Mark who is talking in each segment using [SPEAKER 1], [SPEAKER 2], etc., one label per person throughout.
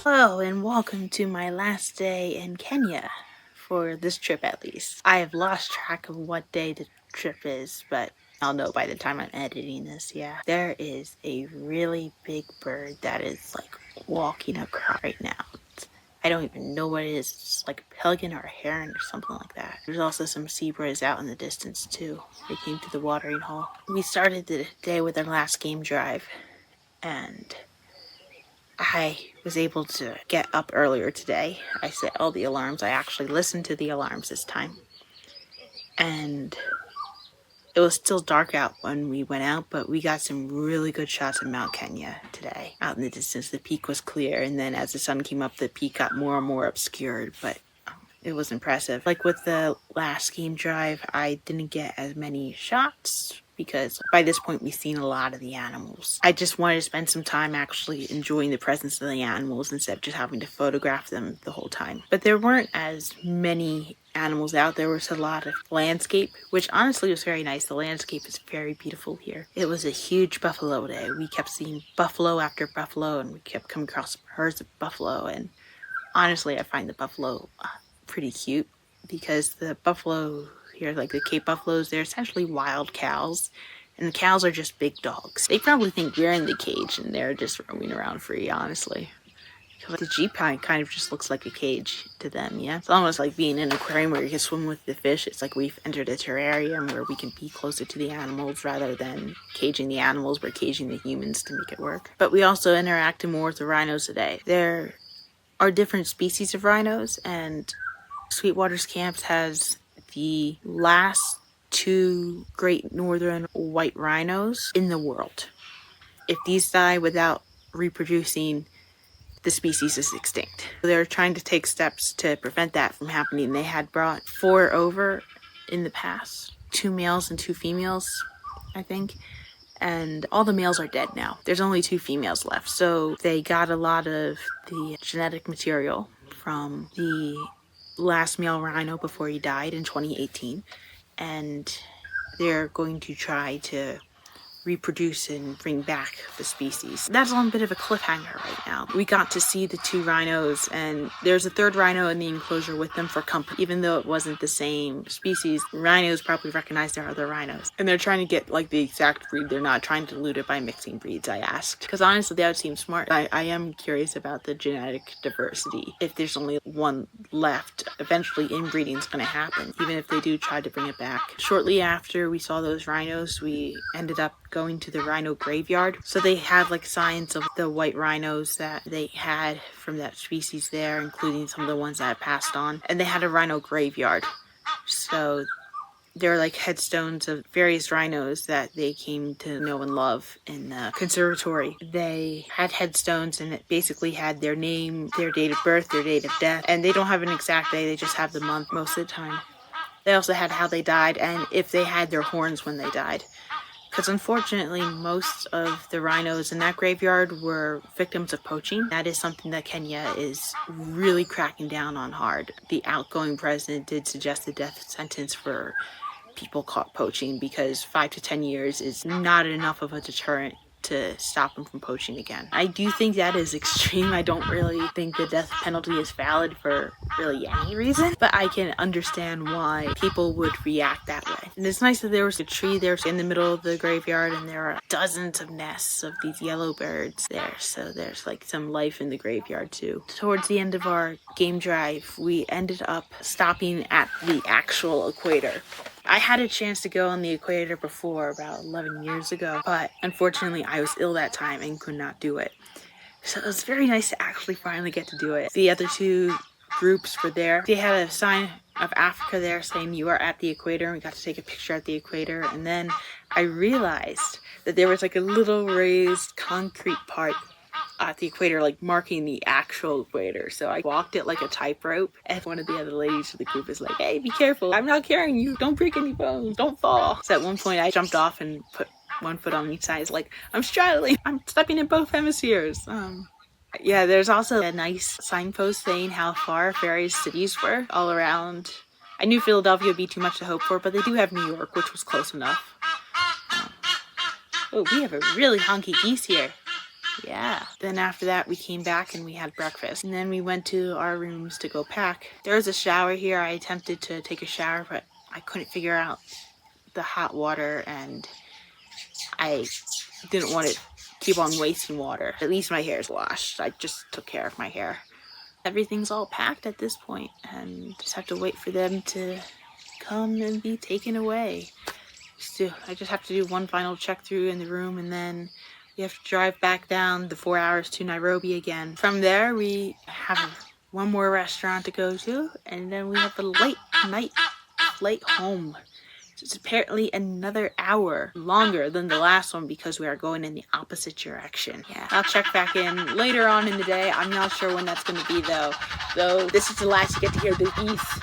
[SPEAKER 1] Hello and welcome to my last day in Kenya, for this trip at least. I have lost track of what day the trip is, but I'll know by the time I'm editing this, yeah. There is a really big bird that is like walking across right now. I don't even know what it is. It's like a pelican or a heron or something like that. There's also some zebras out in the distance too. They came to the watering hole. We started the day with our last game drive, and I was able to get up earlier today. I set all the alarms. I actually listened to the alarms this time. And it was still dark out when we went out, but we got some really good shots of Mount Kenya today. Out in the distance, the peak was clear, and then as the sun came up, the peak got more and more obscured, but it was impressive. Like with the last game drive, I didn't get as many shots because by this point we've seen a lot of the animals. I just wanted to spend some time actually enjoying the presence of the animals instead of just having to photograph them the whole time. But there weren't as many animals out. There was a lot of landscape, which honestly was very nice. The landscape is very beautiful here. It was a huge buffalo day. We kept seeing buffalo after buffalo, and we kept coming across herds of buffalo, and honestly I find the buffalo pretty cute because the buffalo here, like the Cape buffaloes, they're essentially wild cows, and the cows are just big dogs. They probably think we're in the cage and they're just roaming around free, honestly. The Jeep kind of just looks like a cage to them, yeah? It's almost like being in an aquarium where you can swim with the fish. It's like we've entered a terrarium where we can be closer to the animals rather than caging the animals. We're caging the humans to make it work. But we also interacted more with the rhinos today. There are different species of rhinos, and Sweetwater's Camps has the last two great northern white rhinos in the world. If these die without reproducing, the species is extinct. They're trying to take steps to prevent that from happening. They had brought 4 over in the past, 2 males and 2 females, I think. And all the males are dead now. There's only 2 females left. So they got a lot of the genetic material from the last male rhino before he died in 2018, and they're going to try to reproduce and bring back the species. That's on a bit of a cliffhanger right now. We got to see the 2 rhinos, and there's a 3rd rhino in the enclosure with them for company. Even though it wasn't the same species, rhinos probably recognize their other rhinos, and they're trying to get like the exact breed. They're not trying to dilute it by mixing breeds, I asked, because honestly that would seem smart. I am curious about the genetic diversity. If there's only one left, eventually inbreeding is going to happen, even if they do try to bring it back. Shortly after we saw those rhinos, we ended up going to the rhino graveyard. So they had like signs of the white rhinos that they had from that species there, including some of the ones that had passed on. And they had a rhino graveyard. So there are like headstones of various rhinos that they came to know and love in the conservatory. They had headstones, and it basically had their name, their date of birth, their date of death. And they don't have an exact day, they just have the month most of the time. They also had how they died and if they had their horns when they died. Because unfortunately, most of the rhinos in that graveyard were victims of poaching. That is something that Kenya is really cracking down on hard. The outgoing president did suggest the death sentence for people caught poaching because 5 to 10 years is not enough of a deterrent to stop them from poaching again. I do think that is extreme. I don't really think the death penalty is valid for really any reason, but I can understand why people would react that way. And it's nice that there was a tree there in the middle of the graveyard, and there are dozens of nests of these yellow birds there, so there's like some life in the graveyard too. Towards the end of our game drive, we ended up stopping at the actual equator. I had a chance to go on the equator before, about 11 years ago, but unfortunately I was ill that time and could not do it. So it was very nice to actually finally get to do it. The other 2 groups were there. They had a sign of Africa there saying you are at the equator, and we got to take a picture at the equator. And then I realized that there was like a little raised concrete part at the equator, like marking the actual equator. So I walked it like a tightrope, and one of the other ladies of the group is like, "Hey, be careful, I'm not carrying you, don't break any bones, don't fall." So at one point I jumped off and put one foot on each side. It's like, I'm straddling, I'm stepping in both hemispheres. Yeah, there's also a nice signpost saying how far various cities were all around. I knew Philadelphia would be too much to hope for, but they do have New York, which was close enough. Oh, we have a really honky geese here. Yeah. Then after that, we came back and we had breakfast. And then we went to our rooms to go pack. There was a shower here. I attempted to take a shower, but I couldn't figure out the hot water, and I didn't want to keep on wasting water. At least my hair is washed. I just took care of my hair. Everything's all packed at this point, and just have to wait for them to come and be taken away. So I just have to do one final check through in the room, and then we have to drive back down the 4 hours to Nairobi again. From there, we have one more restaurant to go to, and then we have a late night flight home. So it's apparently another hour longer than the last one because we are going in the opposite direction. Yeah, I'll check back in later on in the day. I'm not sure when that's going to be though. Though this is the last you get to hear the geese.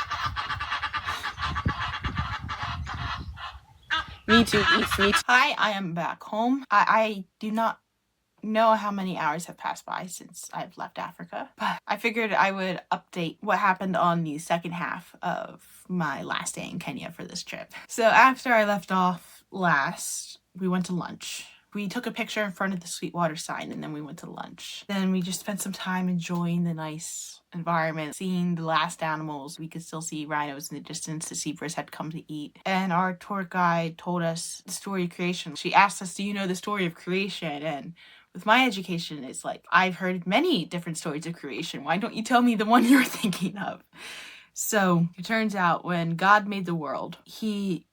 [SPEAKER 1] Me too, geese, me too. Hi, I am back home. I do not know how many hours have passed by since I've left Africa, but I figured I would update what happened on the second half of my last day in Kenya for this trip. So after I left off last, we went to lunch. We took a picture in front of the Sweetwater sign, and then we went to lunch. Then we just spent some time enjoying the nice environment, seeing the last animals. We could still see rhinos in the distance. The zebras had come to eat. And our tour guide told us the story of creation. She asked us, do you know the story of creation? And with my education, it's like, I've heard many different stories of creation. Why don't you tell me the one you're thinking of? So it turns out when God made the world, he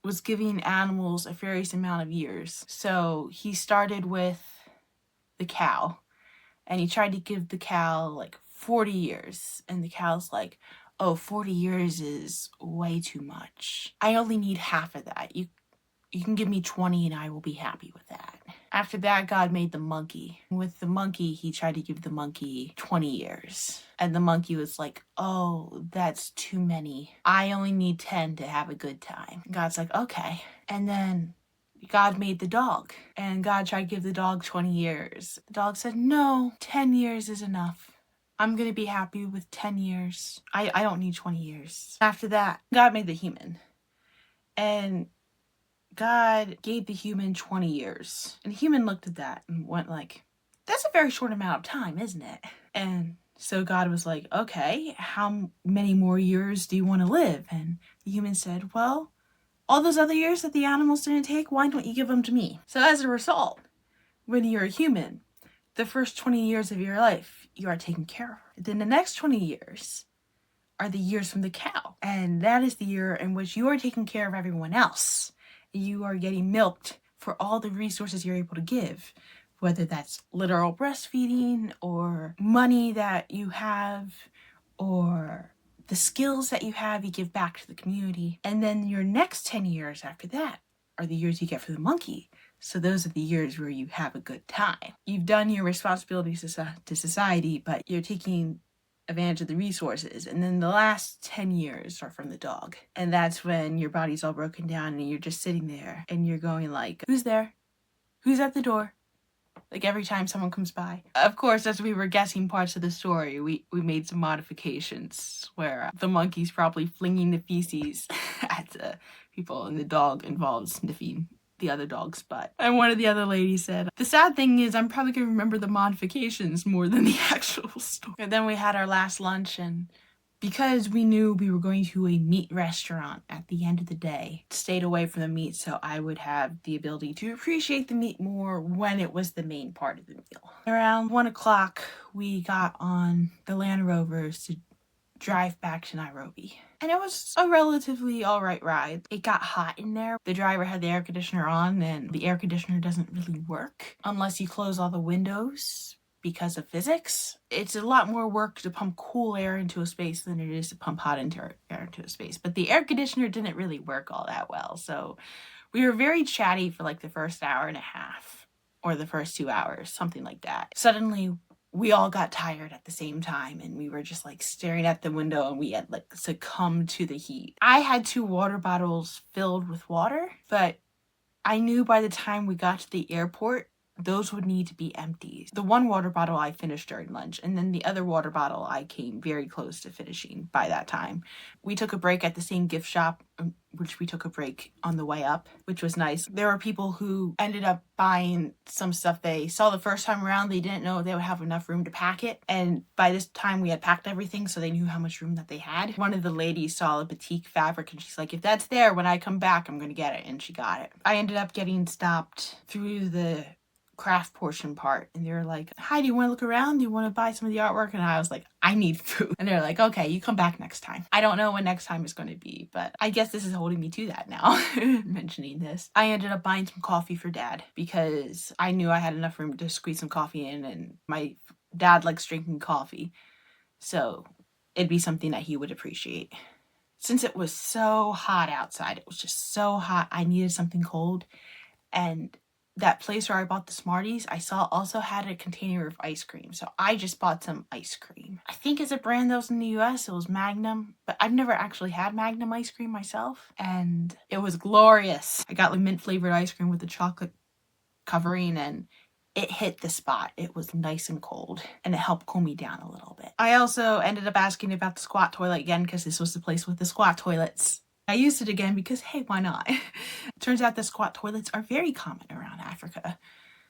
[SPEAKER 1] was giving animals a various amount of years. So he started with the cow, and he tried to give the cow like 40 years. And the cow's like, oh, 40 years is way too much. I only need half of that. You can give me 20 and I will be happy with that. After that, God made the monkey. With the monkey, he tried to give the monkey 20 years. And the monkey was like, oh, that's too many. I only need 10 to have a good time. God's like, okay. And then God made the dog. And God tried to give the dog 20 years. The dog said, no, 10 years is enough. I'm going to be happy with 10 years. I don't need 20 years. After that, God made the human. And God gave the human 20 years. And the human looked at that and went like, that's a very short amount of time, isn't it? And so God was like, okay, how many more years do you want to live? And the human said, well, all those other years that the animals didn't take, why don't you give them to me? So as a result, when you're a human, the first 20 years of your life, you are taken care of. Then the next 20 years are the years from the cow. And that is the year in which you are taking care of everyone else. You are getting milked for all the resources you're able to give, whether that's literal breastfeeding or money that you have or the skills that you have, you give back to the community. And then your next 10 years after that are the years you get for the monkey. So those are the years where you have a good time. You've done your responsibilities to society, but you're taking advantage of the resources. And then the last 10 years are from the dog. And that's when your body's all broken down and you're just sitting there and you're going like, who's there? Who's at the door? Like every time someone comes by. Of course, as we were guessing parts of the story, we made some modifications where the monkey's probably flinging the feces at the people and the dog involved sniffing the other dog's butt. And one of the other ladies said, the sad thing is I'm probably going to remember the modifications more than the actual story. And then we had our last lunch, and because we knew we were going to a meat restaurant at the end of the day, stayed away from the meat so I would have the ability to appreciate the meat more when it was the main part of the meal. Around 1 o'clock, we got on the Land Rovers to drive back to Nairobi. And it was a relatively alright ride. It got hot in there. The driver had the air conditioner on, and the air conditioner doesn't really work unless you close all the windows because of physics. It's a lot more work to pump cool air into a space than it is to pump hot air into a space. But the air conditioner didn't really work all that well. So we were very chatty for like the first hour and a half or the first 2 hours, something like that. Suddenly, we all got tired at the same time, and we were just like staring at the window, and we had like succumbed to the heat. I had 2 water bottles filled with water, but I knew by the time we got to the airport, those would need to be empty. The 1 water bottle I finished during lunch, and then the other water bottle I came very close to finishing by that time. We took a break at the same gift shop which we took a break on the way up, which was nice. There were people who ended up buying some stuff they saw the first time around. They didn't know they would have enough room to pack it. And by this time we had packed everything, so they knew how much room that they had. One of the ladies saw a batik fabric and she's like, if that's there when I come back, I'm gonna get it. And she got it. I ended up getting stopped through the craft portion part, and they were like, hi, do you want to look around? Do you want to buy some of the artwork? And I was like, I need food. And they're like, okay, you come back next time. I don't know when next time is going to be, but I guess this is holding me to that now. Mentioning this, I ended up buying some coffee for Dad because I knew I had enough room to squeeze some coffee in, and my dad likes drinking coffee, so it'd be something that he would appreciate. Since it was so hot outside, it was just so hot, I needed something cold. And that place where I bought the Smarties, I saw also had a container of ice cream. So I just bought some ice cream. I think it's a brand that was in the US. It was Magnum, but I've never actually had Magnum ice cream myself. And it was glorious. I got like mint flavored ice cream with the chocolate covering, and it hit the spot. It was nice and cold, and it helped cool me down a little bit. I also ended up asking about the squat toilet again because this was the place with the squat toilets. I used it again because, hey, why not? Turns out the squat toilets are very common around Africa.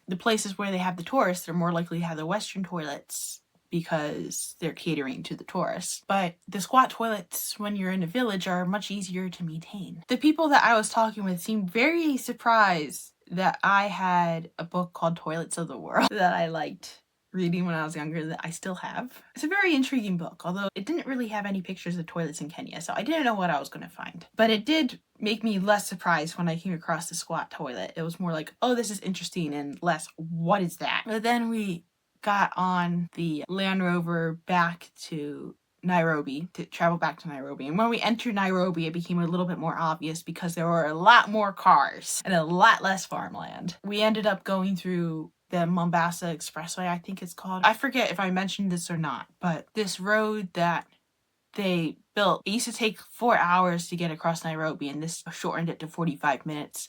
[SPEAKER 1] The places where they have the tourists, they're more likely to have the Western toilets because they're catering to the tourists. But the squat toilets, when you're in a village, are much easier to maintain. The people that I was talking with seemed very surprised that I had a book called Toilets of the World that I liked reading when I was younger that I still have. It's a very intriguing book, although it didn't really have any pictures of toilets in Kenya, so I didn't know what I was going to find. But it did make me less surprised when I came across the squat toilet. It was more like, oh, this is interesting, and less, what is that? But then we got on the Land Rover back to Nairobi, to travel back to Nairobi. And when we entered Nairobi, it became a little bit more obvious because there were a lot more cars and a lot less farmland. We ended up going through the Mombasa Expressway, I think it's called. I forget if I mentioned this or not, but this road that they built, it used to take 4 hours to get across Nairobi, and this shortened it to 45 minutes.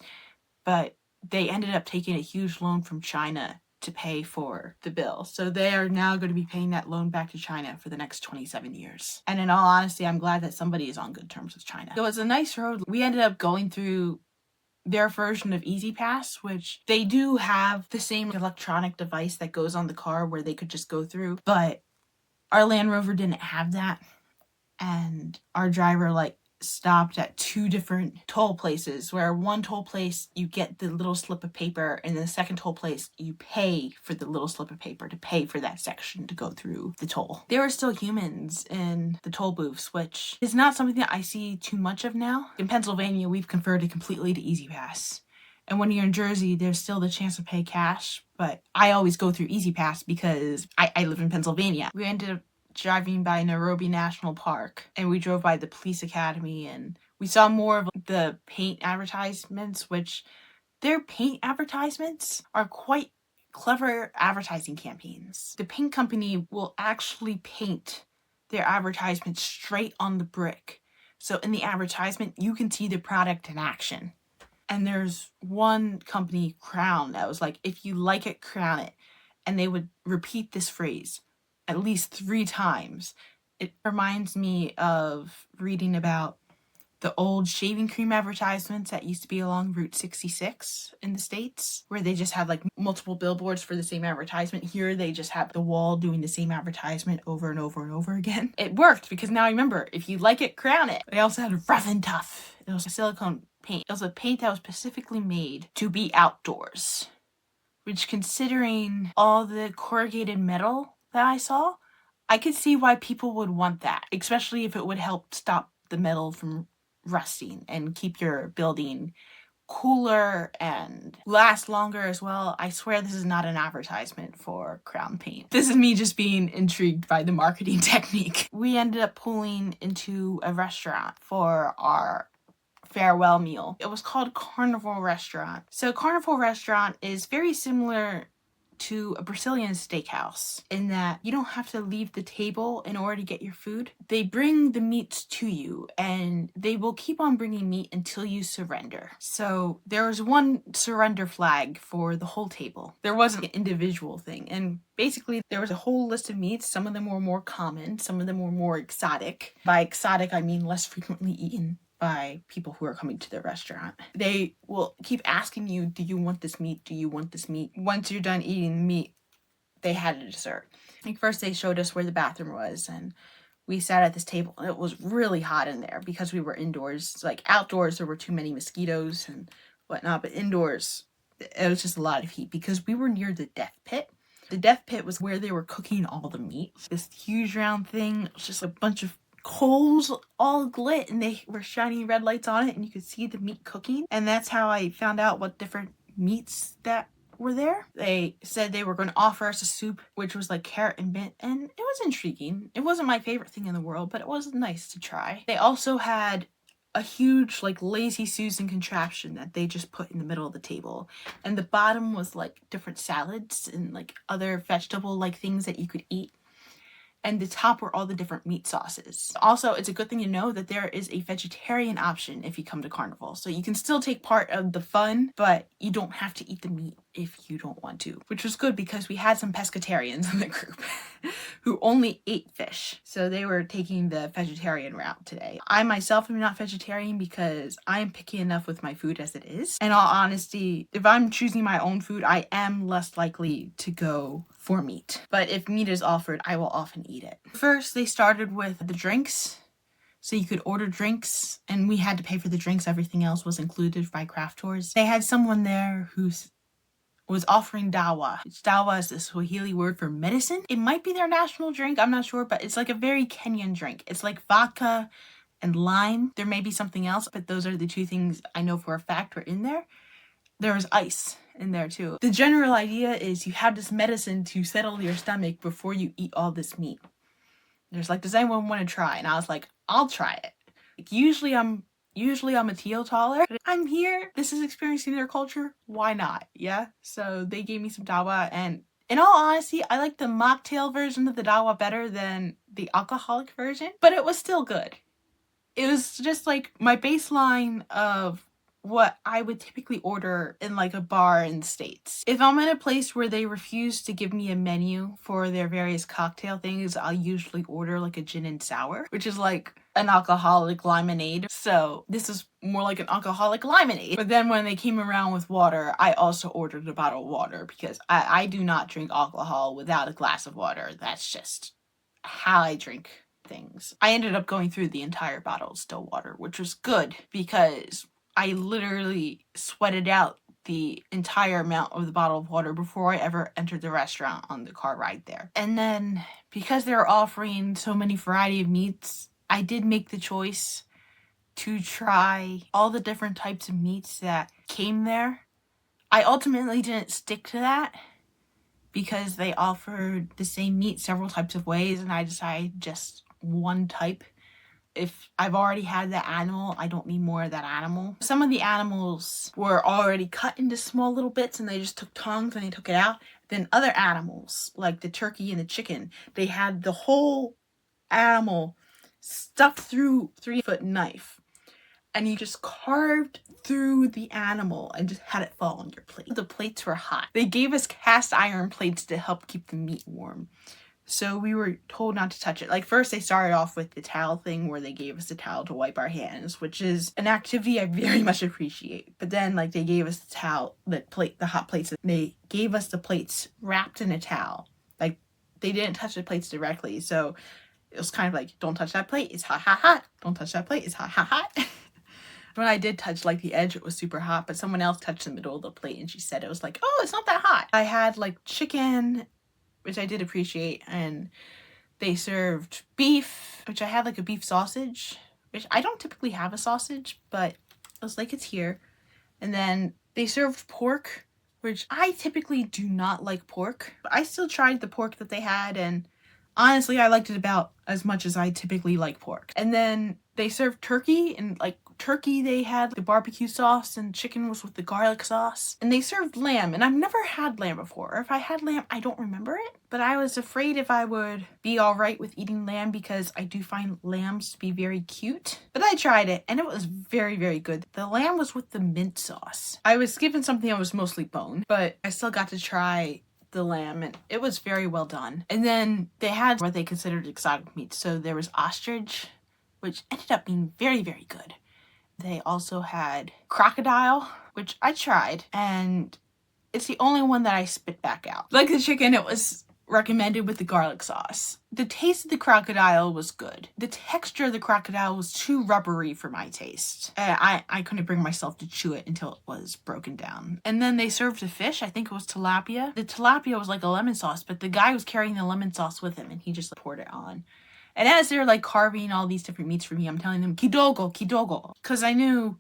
[SPEAKER 1] But they ended up taking a huge loan from China to pay for the bill. So they are now going to be paying that loan back to China for the next 27 years. And in all honesty, I'm glad that somebody is on good terms with China. It was a nice road. We ended up going through their version of Easy Pass, which they do have the same electronic device that goes on the car where they could just go through, but our Land Rover didn't have that. And our driver stopped at 2 different toll places, where one toll place you get the little slip of paper, and the second toll place you pay for the little slip of paper to pay for that section to go through the toll. There are still humans in the toll booths, which is not something that I see too much of now. In Pennsylvania, we've converted completely to Easy Pass. And when you're in Jersey, there's still the chance to pay cash, but I always go through Easy Pass because I live in Pennsylvania. We ended up driving by Nairobi National Park, and we drove by the police academy, and we saw more of the paint advertisements, which their paint advertisements are quite clever advertising campaigns. The paint company will actually paint their advertisements straight on the brick. So in the advertisement, you can see the product in action. And there's one company, Crown, that was like, if you like it, crown it. And they would repeat this phrase at least 3 times. It reminds me of reading about the old shaving cream advertisements that used to be along Route 66 in the States, where they just had multiple billboards for the same advertisement. Here they just have the wall doing the same advertisement over and over and over again. It worked because now I remember, if you like it, crown it. They also had Rough and Tough. It was a silicone paint. It was a paint that was specifically made to be outdoors, which, considering all the corrugated metal that I saw, I could see why people would want that, especially if it would help stop the metal from rusting and keep your building cooler and last longer as well. I swear this is not an advertisement for Crown Paint. This is me just being intrigued by the marketing technique. We ended up pulling into a restaurant for our farewell meal. It was called Carnival Restaurant. So Carnival Restaurant is very similar to a Brazilian steakhouse in that you don't have to leave the table in order to get your food. They bring the meats to you, and they will keep on bringing meat until you surrender. So there was one surrender flag for the whole table. There wasn't an individual thing, and basically there was a whole list of meats. Some of them were more common, some of them were more exotic. By exotic, I mean less frequently eaten by people who are coming to the restaurant. They will keep asking you, do you want this meat? Do you want this meat? Once you're done eating the meat, they had a dessert. Like first they showed us where the bathroom was, and we sat at this table. It was really hot in there because we were indoors. Like outdoors, there were too many mosquitoes and whatnot, but indoors, it was just a lot of heat because we were near the death pit. The death pit was where they were cooking all the meat. This huge round thing, it was just a bunch of coals all lit, and they were shining red lights on it, and you could see the meat cooking. And that's how I found out what different meats that were there. They said they were going to offer us a soup, which was like carrot and mint, and it was intriguing. It wasn't my favorite thing in the world, but it was nice to try. They also had a huge like lazy Susan contraption that they just put in the middle of the table, and the bottom was like different salads and like other vegetable like things that you could eat, and the top were all the different meat sauces. Also, it's a good thing to know that there is a vegetarian option if you come to Carnival, so you can still take part of the fun, but you don't have to eat the meat if you don't want to, which was good because we had some pescatarians in the group who only ate fish, so they were taking the vegetarian route today. I myself am not vegetarian because I'm picky enough with my food as it is. In all honesty, if I'm choosing my own food, I am less likely to go for meat, but if meat is offered, I will often eat it. First, they started with the drinks. So you could order drinks, and we had to pay for the drinks. Everything else was included by Craftours. They had someone there who was offering dawa. Dawa is the Swahili word for medicine. It might be their national drink, I'm not sure, but it's like a very Kenyan drink. It's like vodka and lime. There may be something else, but those are the two things I know for a fact were in there. There was ice in there too. The general idea is you have this medicine to settle your stomach before you eat all this meat. There's like, does anyone want to try? And I was like, I'll try it. Like, usually I'm a teetotaler. I'm here. This is experiencing their culture. Why not? Yeah. So they gave me some dawa, and in all honesty, I like the mocktail version of the dawa better than the alcoholic version, but it was still good. It was just like my baseline of what I would typically order in like a bar in the States. If I'm in a place where they refuse to give me a menu for their various cocktail things, I'll usually order like a gin and sour, which is like an alcoholic lemonade. So this is more like an alcoholic lemonade. But then when they came around with water, I also ordered a bottle of water because I do not drink alcohol without a glass of water. That's just how I drink things. I ended up going through the entire bottle of still water, which was good because I literally sweated out the entire amount of the bottle of water before I ever entered the restaurant on the car ride there. And then because they were offering so many variety of meats, I did make the choice to try all the different types of meats that came there. I ultimately didn't stick to that because they offered the same meat several types of ways, and I decided just one type. If I've already had that animal, I don't need more of that animal. Some of the animals were already cut into small little bits, and they just took tongs and they took it out. Then other animals, like the turkey and the chicken, they had the whole animal stuffed through a 3-foot knife, and you just carved through the animal and just had it fall on your plate. The plates were hot. They gave us cast iron plates to help keep the meat warm. So we were told not to touch it. Like first they started off with the towel thing where they gave us a towel to wipe our hands, which is an activity I very much appreciate. But then like they gave us the towel, the hot plates. They gave us the plates wrapped in a towel. Like they didn't touch the plates directly. So it was kind of like, don't touch that plate, it's hot, hot, hot. Don't touch that plate, it's hot, hot, hot. When I did touch like the edge, it was super hot, but someone else touched the middle of the plate and she said it was like, oh, it's not that hot. I had like chicken, which I did appreciate, and they served beef, which I had like a beef sausage, which I don't typically have a sausage, but I was like, it's here. And then they served pork, which I typically do not like pork, but I still tried the pork that they had, and honestly, I liked it about as much as I typically like pork. And then they served turkey, and like turkey, they had the barbecue sauce, and chicken was with the garlic sauce. And they served lamb, and I've never had lamb before. Or if I had lamb, I don't remember it. But I was afraid if I would be all right with eating lamb because I do find lambs to be very cute. But I tried it, and it was very, very good. The lamb was with the mint sauce. I was given something that was mostly bone, but I still got to try the lamb, and it was very well done. And then they had what they considered exotic meat. So there was ostrich, which ended up being very, very good. They also had crocodile, which I tried, and it's the only one that I spit back out. Like the chicken, it was recommended with the garlic sauce. The taste of the crocodile was good. The texture of the crocodile was too rubbery for my taste. I couldn't bring myself to chew it until it was broken down. And then they served the fish. I think it was tilapia. The tilapia was like a lemon sauce, but the guy was carrying the lemon sauce with him and he just poured it on. And as they're like carving all these different meats for me, I'm telling them, kidogo, kidogo. Because I knew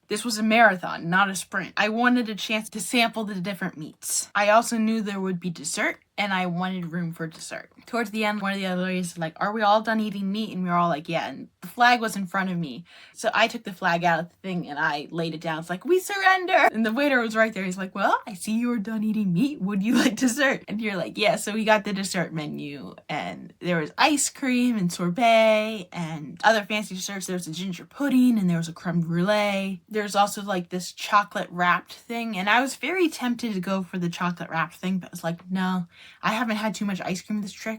[SPEAKER 1] this was a marathon, not a sprint. I wanted a chance to sample the different meats. I also knew there would be dessert, and I wanted room for dessert. Towards the end, one of the other ladies was like, are we all done eating meat? And we were all like, yeah. And the flag was in front of me. So I took the flag out of the thing and I laid it down. It's like, we surrender. And the waiter was right there. He's like, well, I see you were done eating meat. Would you like dessert? And you're like, yeah. So we got the dessert menu, and there was ice cream and sorbet and other fancy desserts. There was a ginger pudding and there was a creme brulee. There's also like this chocolate wrapped thing. And I was very tempted to go for the chocolate wrapped thing, but it's like, no, I haven't had too much ice cream this trip.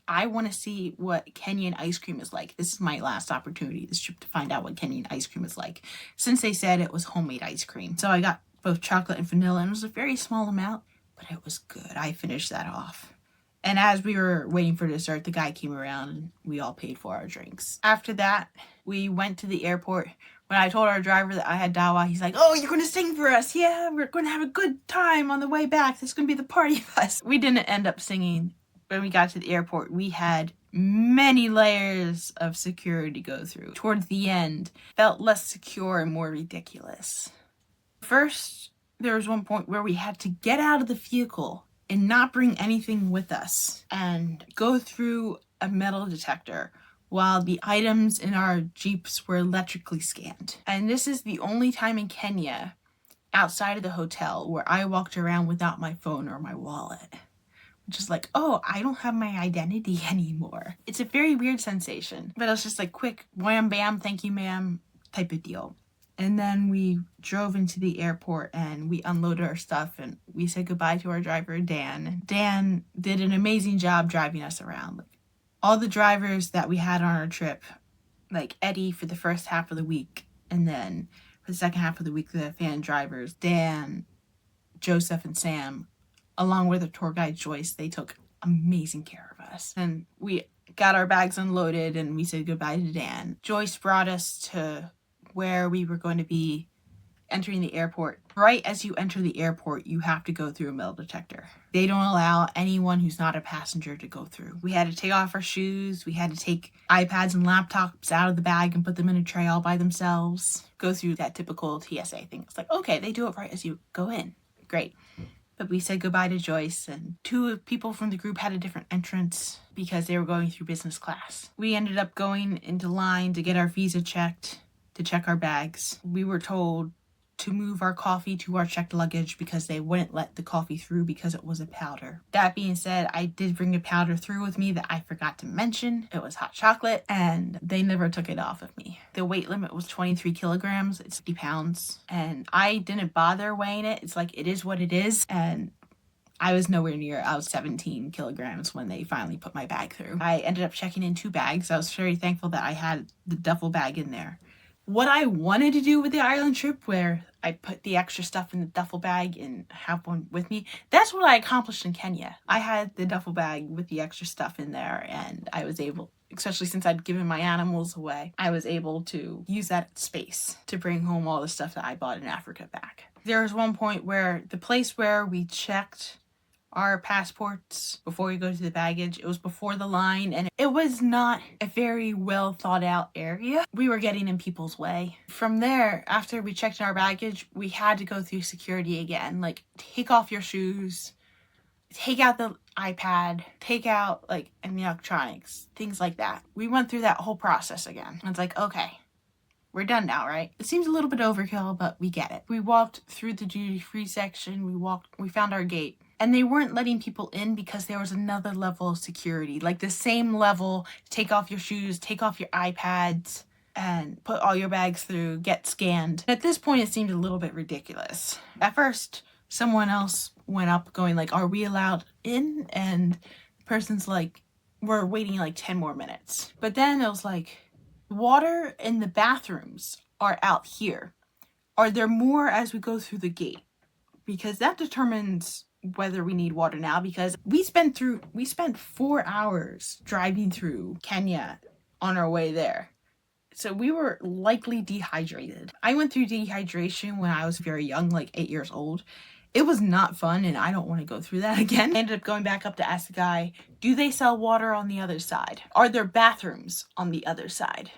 [SPEAKER 1] I want to see what Kenyan ice cream is like. This is my last opportunity this trip to find out what Kenyan ice cream is like, since they said it was homemade ice cream. So I got both chocolate and vanilla, and it was a very small amount, but it was good. I finished that off. And as we were waiting for dessert, the guy came around and we all paid for our drinks. After that, we went to the airport. When I told our driver that I had dawa, he's like, oh, you're going to sing for us. Yeah, we're going to have a good time on the way back. This is going to be the party bus. We didn't end up singing. When we got to the airport, we had many layers of security to go through. Towards the end, felt less secure and more ridiculous. First, there was one point where we had to get out of the vehicle and not bring anything with us and go through a metal detector while the items in our Jeeps were electrically scanned. And this is the only time in Kenya, outside of the hotel, where I walked around without my phone or my wallet. Just like, oh, I don't have my identity anymore. It's a very weird sensation. But it was just like quick, wham, bam, thank you, ma'am, type of deal. And then we drove into the airport and we unloaded our stuff and we said goodbye to our driver, Dan. Dan did an amazing job driving us around. Like, all the drivers that we had on our trip, like Eddie for the first half of the week, and then for the second half of the week, the fan drivers, Dan, Joseph, and Sam, along with the tour guide Joyce, they took amazing care of us. And we got our bags unloaded and we said goodbye to Dan. Joyce brought us to where we were going to be entering the airport. Right as you enter the airport, you have to go through a metal detector. They don't allow anyone who's not a passenger to go through. We had to take off our shoes. We had to take iPads and laptops out of the bag and put them in a tray all by themselves. Go through that typical TSA thing. It's like, okay, they do it right as you go in. Great. But we said goodbye to Joyce, and two people from the group had a different entrance because they were going through business class. We ended up going into line to get our visa checked, to check our bags. We were told to move our coffee to our checked luggage because they wouldn't let the coffee through because it was a powder. That being said, I did bring a powder through with me that I forgot to mention. It was hot chocolate, and they never took it off of me. The weight limit was 23 kilograms. It's 50 pounds. And I didn't bother weighing it. It's like, it is what it is. And I was nowhere near. I was 17 kilograms when they finally put my bag through. I ended up checking in 2 bags. I was very thankful that I had the duffel bag in there. What I wanted to do with the island trip, where I put the extra stuff in the duffel bag and have one with me, that's what I accomplished in Kenya. I had the duffel bag with the extra stuff in there, and I was able, especially since I'd given my animals away, I was able to use that space to bring home all the stuff that I bought in Africa back. There was one point where the place where we checked our passports before we go to the baggage, it was before the line, and it was not a very well thought out area. We were getting in people's way. From there, after we checked our baggage, we had to go through security again. Like, take off your shoes, take out the iPad, take out like any electronics, things like that. We went through that whole process again. And it's like, okay, we're done now, right? It seems a little bit overkill, but we get it. We walked through the duty-free section. We found our gate. And they weren't letting people in because there was another level of security. Like the same level, take off your shoes, take off your iPads, and put all your bags through, get scanned. At this point, it seemed a little bit ridiculous. At first, someone else went up going like, are we allowed in? And the person's like, we're waiting like 10 more minutes. But then it was like, water in the bathrooms are out here? Are there more as we go through the gate? Because that determines whether we need water now, because we spent 4 hours driving through Kenya on our way there. So we were likely dehydrated. I went through dehydration when I was very young, like 8 years old. It was not fun, and I don't want to go through that again. I ended up going back up to ask the guy, do they sell water on the other side? Are there bathrooms on the other side?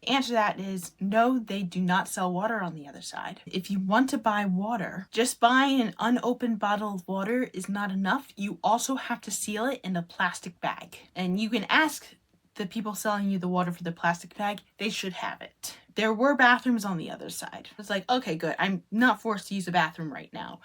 [SPEAKER 1] The answer to that is no, they do not sell water on the other side. If you want to buy water, just buying an unopened bottle of water is not enough. You also have to seal it in a plastic bag. And you can ask the people selling you the water for the plastic bag, they should have it. There were bathrooms on the other side. It's like, okay, good. I'm not forced to use a bathroom right now,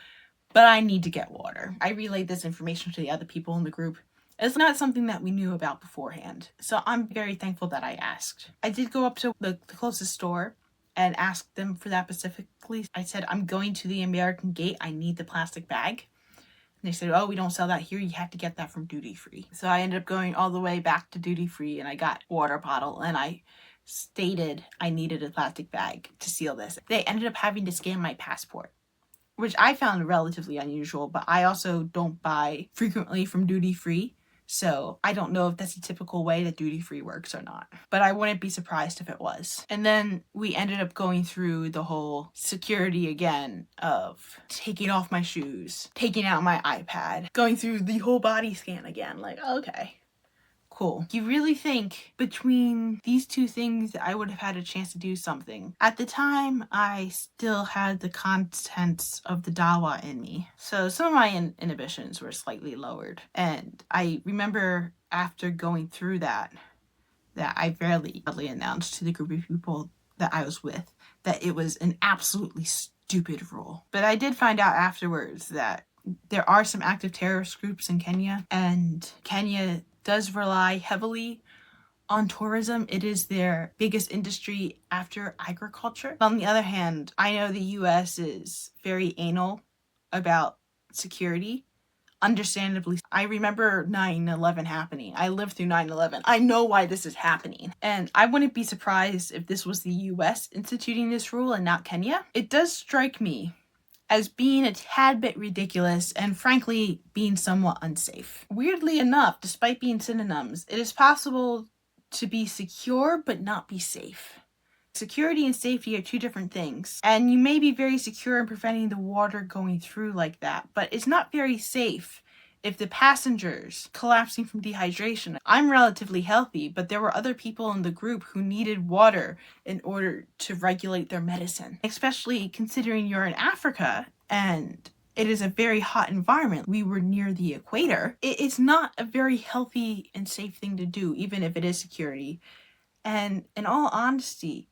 [SPEAKER 1] but I need to get water. I relayed this information to the other people in the group. It's not something that we knew about beforehand, so I'm very thankful that I asked. I did go up to the closest store and ask them for that specifically. I said, I'm going to the American Gate. I need the plastic bag. And they said, oh, we don't sell that here. You have to get that from duty free. So I ended up going all the way back to duty free, and I got a water bottle, and I stated I needed a plastic bag to seal this. They ended up having to scan my passport, which I found relatively unusual, but I also don't buy frequently from duty free. So I don't know if that's a typical way that duty-free works or not, but I wouldn't be surprised if it was. And then we ended up going through the whole security again of taking off my shoes, taking out my iPad, going through the whole body scan again. Like, okay, cool. You really think between these two things that I would have had a chance to do something. At the time, I still had the contents of the dawa in me. So some of my inhibitions were slightly lowered. And I remember after going through that I fairly announced to the group of people that I was with that it was an absolutely stupid rule. But I did find out afterwards that there are some active terrorist groups in Kenya, and Kenya does rely heavily on tourism. It is their biggest industry after agriculture. On the other hand, I know the US is very anal about security. Understandably, I remember 9/11 happening. I lived through 9/11. I know why this is happening. And I wouldn't be surprised if this was the US instituting this rule and not Kenya. It does strike me as being a tad bit ridiculous and frankly being somewhat unsafe. Weirdly enough, despite being synonyms, it is possible to be secure but not be safe. Security and safety are two different things, and you may be very secure in preventing the water going through like that, but it's not very safe if the passengers collapsing from dehydration. I'm relatively healthy, but there were other people in the group who needed water in order to regulate their medicine, especially considering you're in Africa and it is a very hot environment. We were near the equator. It's not a very healthy and safe thing to do, even if it is security. And in all honesty,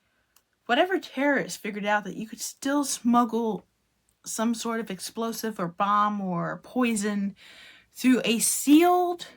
[SPEAKER 1] whatever terrorists figured out that you could still smuggle some sort of explosive or bomb or poison through a sealed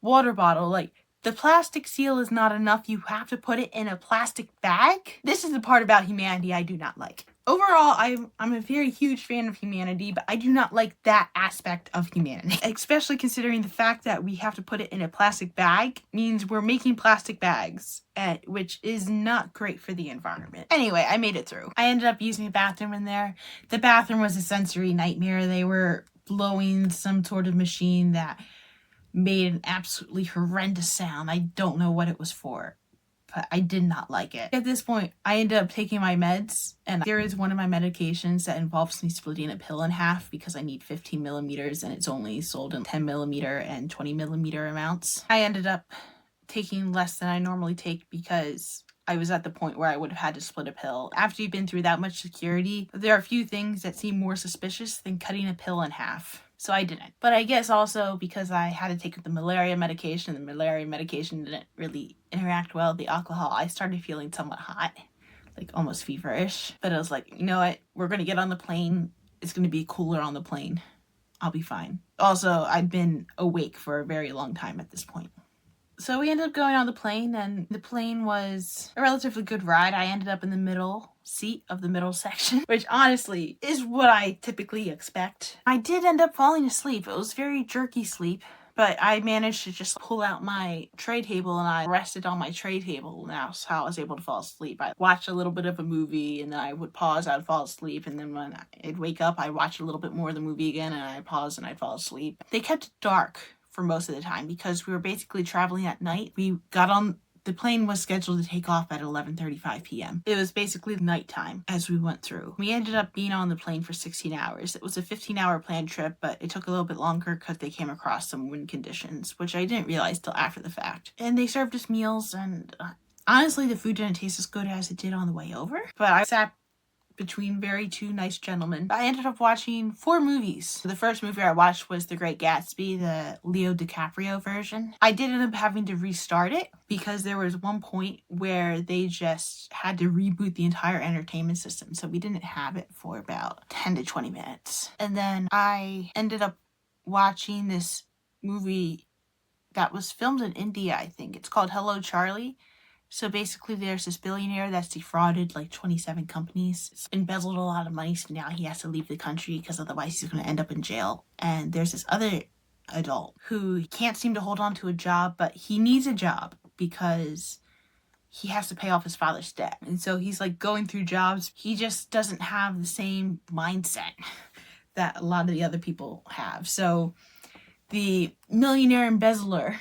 [SPEAKER 1] water bottle, like the plastic seal is not enough. You have to put it in a plastic bag. This is the part about humanity I do not like. Overall, I'm a very huge fan of humanity, but I do not like that aspect of humanity. Especially considering the fact that we have to put it in a plastic bag means we're making plastic bags, which is not great for the environment. Anyway, I made it through. I ended up using a bathroom in there. The bathroom was a sensory nightmare. They were blowing some sort of machine that made an absolutely horrendous sound. I don't know what it was for, but I did not like it. At this point, I ended up taking my meds, and there is one of my medications that involves me splitting a pill in half because I need 15 millimeters and it's only sold in 10 millimeter and 20 millimeter amounts. I ended up taking less than I normally take because I was at the point where I would have had to split a pill. After you've been through that much security, there are a few things that seem more suspicious than cutting a pill in half. So I didn't. But I guess also because I had to take the malaria medication, the malaria medication didn't really interact well with the alcohol, I started feeling somewhat hot, like almost feverish. But I was like, you know what? We're going to get on the plane. It's going to be cooler on the plane. I'll be fine. Also, I'd been awake for a very long time at this point. So we ended up going on the plane, and the plane was a relatively good ride. I ended up in the middle seat of the middle section, which honestly is what I typically expect. I did end up falling asleep. It was very jerky sleep, but I managed to just pull out my tray table and I rested on my tray table, and that's how I was able to fall asleep. I watched a little bit of a movie and then I would pause, I'd fall asleep, and then when I'd wake up, I'd watch a little bit more of the movie again and I'd pause and I'd fall asleep. They kept it dark for most of the time because we were basically traveling at night. The plane was scheduled to take off at 11:35 p.m. It was basically nighttime as we went through. We ended up being on the plane for 16 hours. It was a 15-hour planned trip, but it took a little bit longer because they came across some wind conditions, which I didn't realize till after the fact. And they served us meals, and honestly, the food didn't taste as good as it did on the way over. But I sat between two nice gentlemen. I ended up watching 4 movies. The first movie I watched was The Great Gatsby, the Leo DiCaprio version. I did end up having to restart it because there was one point where they just had to reboot the entire entertainment system, so we didn't have it for about 10 to 20 minutes. And then I ended up watching this movie that was filmed in India, I think. It's called Hello, Charlie. So basically there's this billionaire that's defrauded like 27 companies, embezzled a lot of money, so now he has to leave the country because otherwise he's going to end up in jail. And there's this other adult who can't seem to hold on to a job, but he needs a job because he has to pay off his father's debt. And so he's like going through jobs. He just doesn't have the same mindset that a lot of the other people have. So the millionaire embezzler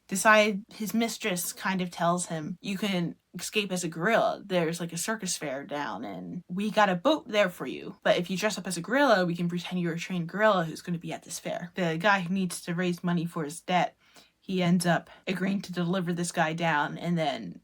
[SPEAKER 1] his mistress kind of tells him, you can escape as a gorilla. There's like a circus fair down and we got a boat there for you. But if you dress up as a gorilla, we can pretend you're a trained gorilla who's going to be at this fair. The guy who needs to raise money for his debt, he ends up agreeing to deliver this guy down, and then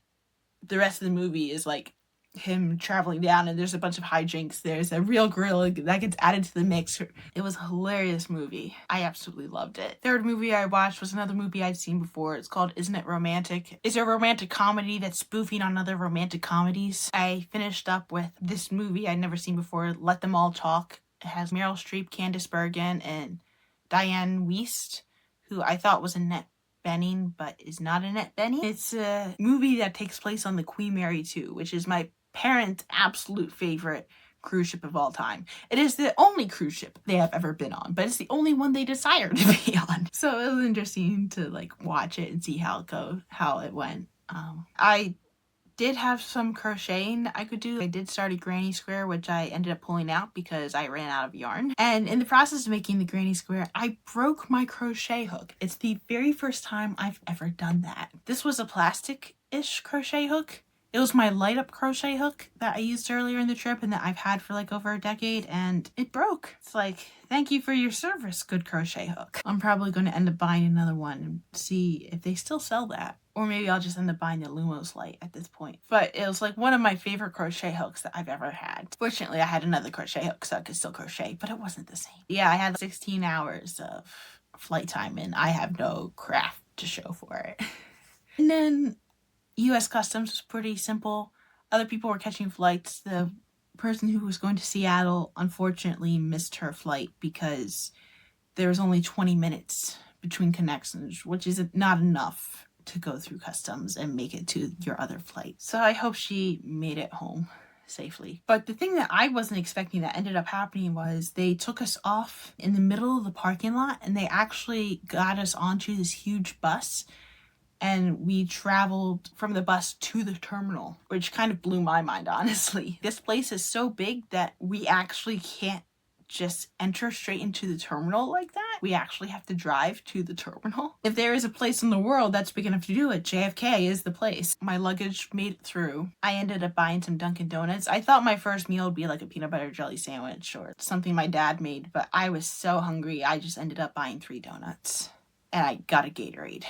[SPEAKER 1] the rest of the movie is like him traveling down, and there's a bunch of hijinks. There's a real gorilla that gets added to the mix. It was a hilarious movie. I absolutely loved it. Third movie I watched was another movie I'd seen before. It's called Isn't It Romantic? It's a romantic comedy that's spoofing on other romantic comedies. I finished up with this movie I'd never seen before, Let Them All Talk. It has Meryl Streep, Candice Bergen, and Diane Wiest, who I thought was Annette Bening, but is not Annette Bening. It's a movie that takes place on the Queen Mary 2, which is my parents' absolute favorite cruise ship of all time. It is the only cruise ship they have ever been on, but it's the only one they decided to be on. So it was interesting to like watch it and see how it went. I did have some crocheting I could do. I did start a granny square, which I ended up pulling out because I ran out of yarn. And in the process of making the granny square, I broke my crochet hook. It's the very first time I've ever done that. This was a plastic-ish crochet hook. It was my light up crochet hook that I used earlier in the trip and that I've had for like over a decade, and it broke. It's like, thank you for your service, good crochet hook. I'm probably going to end up buying another one and see if they still sell that. Or maybe I'll just end up buying the Lumos light at this point. But it was like one of my favorite crochet hooks that I've ever had. Fortunately, I had another crochet hook so I could still crochet, but it wasn't the same. Yeah, I had 16 hours of flight time and I have no craft to show for it. And then U.S. Customs was pretty simple. Other people were catching flights. The person who was going to Seattle unfortunately missed her flight because there was only 20 minutes between connections, which is not enough to go through customs and make it to your other flight. So I hope she made it home safely. But the thing that I wasn't expecting that ended up happening was they took us off in the middle of the parking lot and they actually got us onto this huge bus. And we traveled from the bus to the terminal, which kind of blew my mind, honestly. This place is so big that we actually can't just enter straight into the terminal like that. We actually have to drive to the terminal. If there is a place in the world that's big enough to do it, JFK is the place. My luggage made it through. I ended up buying some Dunkin' Donuts. I thought my first meal would be like a peanut butter jelly sandwich or something my dad made, but I was so hungry, I just ended up buying 3 donuts. And I got a Gatorade,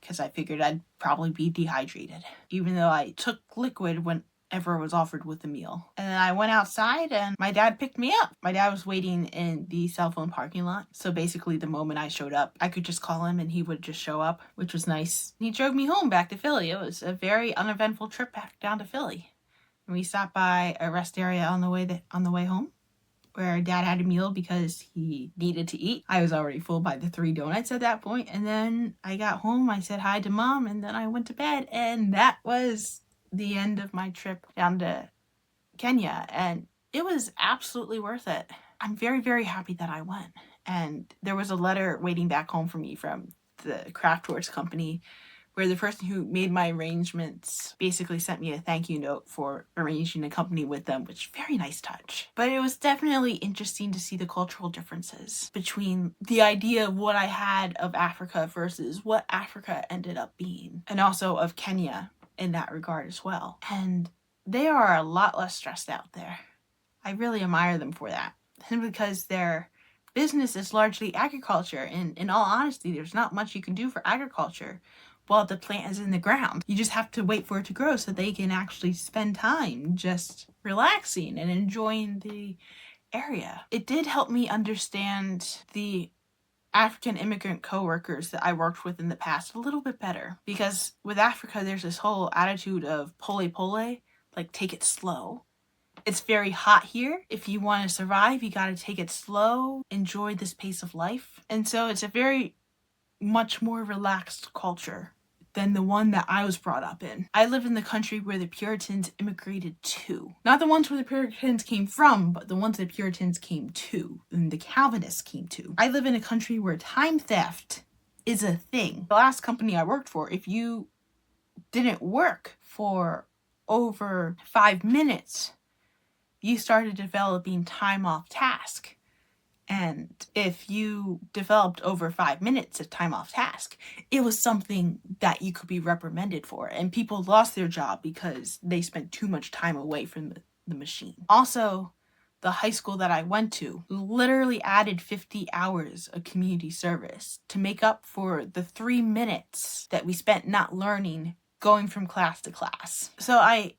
[SPEAKER 1] because I figured I'd probably be dehydrated, even though I took liquid whenever it was offered with the meal. And then I went outside and my dad picked me up. My dad was waiting in the cell phone parking lot. So basically the moment I showed up, I could just call him and he would just show up, which was nice. He drove me home back to Philly. It was a very uneventful trip back down to Philly. And we stopped by a rest area on the way home, where Dad had a meal because he needed to eat. I was already full by the 3 donuts at that point. And then I got home, I said hi to Mom, and then I went to bed. And that was the end of my trip down to Kenya. And it was absolutely worth it. I'm very, very happy that I went. and there was a letter waiting back home for me from the Craftours company, where the person who made my arrangements basically sent me a thank you note for arranging a company with them, which very nice touch. But it was definitely interesting to see the cultural differences between the idea of what I had of Africa versus what Africa ended up being, and also of Kenya in that regard as well. And they are a lot less stressed out there. I really admire them for that, simply because their business is largely agriculture, and in all honesty, there's not much you can do for agriculture while the plant is in the ground. You just have to wait for it to grow so they can actually spend time just relaxing and enjoying the area. It did help me understand the African immigrant co-workers that I worked with in the past a little bit better, because with Africa there's this whole attitude of pole pole, like take it slow. It's very hot here. If you want to survive, you got to take it slow, enjoy this pace of life. And so it's a very much more relaxed culture than the one that I was brought up in. I live in the country where the Puritans immigrated to. Not the ones where the Puritans came from, but the ones the Puritans came to, and the Calvinists came to. I live in a country where time theft is a thing. The last company I worked for, if you didn't work for over 5 minutes, you started developing time off task. And if you developed over 5 minutes of time off task, it was something that you could be reprimanded for. And people lost their job because they spent too much time away from the machine. Also, the high school that I went to literally added 50 hours of community service to make up for the 3 minutes that we spent not learning, going from class to class. So I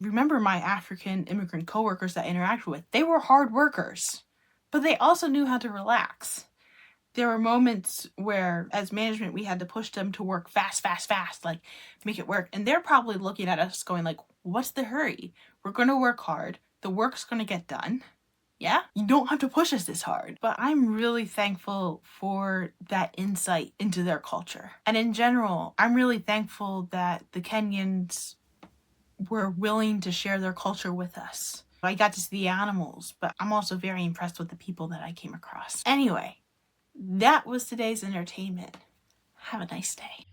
[SPEAKER 1] remember my African immigrant coworkers that I interacted with. They were hard workers, but they also knew how to relax. There were moments where, as management, we had to push them to work fast, like make it work. And they're probably looking at us going like, what's the hurry? We're going to work hard. The work's going to get done. Yeah? You don't have to push us this hard. But I'm really thankful for that insight into their culture. And in general, I'm really thankful that the Kenyans were willing to share their culture with us. I got to see the animals, but I'm also very impressed with the people that I came across. Anyway, that was today's entertainment. Have a nice day.